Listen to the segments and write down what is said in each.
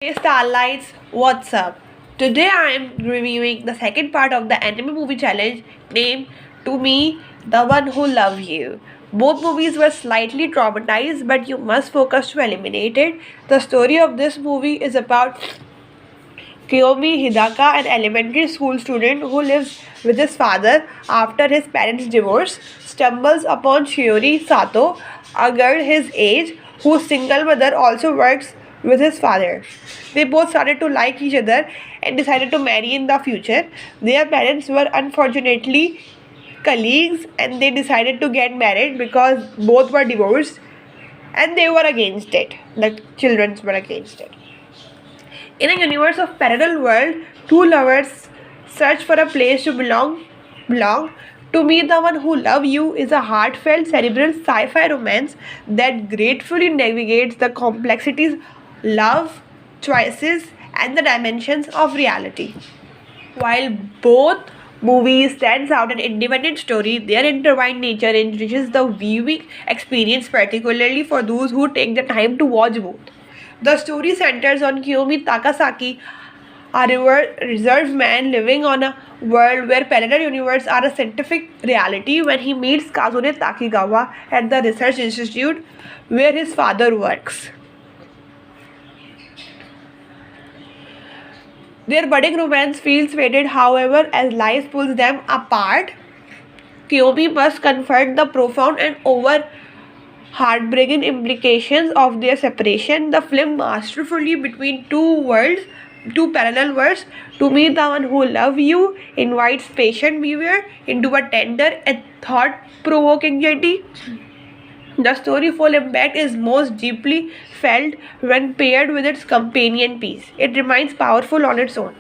Hey Starlights, what's up? Today I am reviewing the second part of the anime movie challenge named To Me, The One Who Love You. Both movies were slightly traumatized, but you must focus to eliminate it. The story of this movie is about Kiyomi Hidaka, an elementary school student who lives with his father after his parents' divorce, stumbles upon Shiori Sato, a girl his age whose single mother also works with his father. They both started to like each other and decided to marry in the future. Their parents were unfortunately colleagues and they decided to get married because both were divorced and they were against it. The children were against it. In a universe of parallel world, two lovers search for a place to belong. To Me, The One Who Love You is a heartfelt, cerebral sci-fi romance that gratefully navigates the complexities, love, choices, and the dimensions of reality. While both movies stands out an independent story, their intertwined nature enriches the viewing experience, particularly for those who take the time to watch both. The story centers on Kiyomi Takasaki, a reserved man living on a world where parallel universes are a scientific reality when he meets Kazune Takigawa at the research institute where his father works. Their budding romance feels faded, however, as life pulls them apart. Kiyomi must confront the profound and over heartbreaking implications of their separation. The film masterfully between two parallel worlds. To Me, The One Who Love You invites patient viewer into a tender and thought-provoking journey. The storyful impact is most deeply felt when paired with its companion piece. It remains powerful on its own.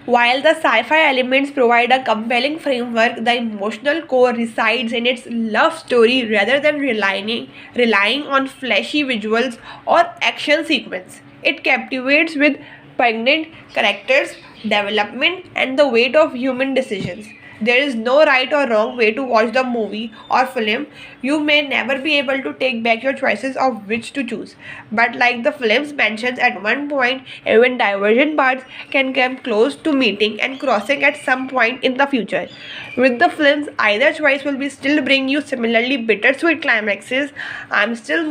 While the sci-fi elements provide a compelling framework, the emotional core resides in its love story rather than relying on flashy visuals or action sequence. It captivates with poignant characters, development, and the weight of human decisions. There is no right or wrong way to watch the movie or film. You may never be able to take back your choices of which to choose. But like the films mentions at one point, even divergent paths can come close to meeting and crossing at some point in the future. With the films, either choice will be still bring you similarly bittersweet climaxes. I'm still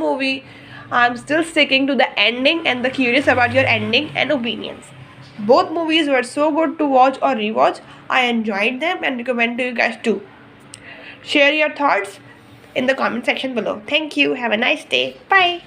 sticking to the ending and the curious about your ending and opinions. Both movies were so good to watch or rewatch. I enjoyed them and recommend to you guys too. Share your thoughts in the comment section below. Thank you. Have a nice day. Bye.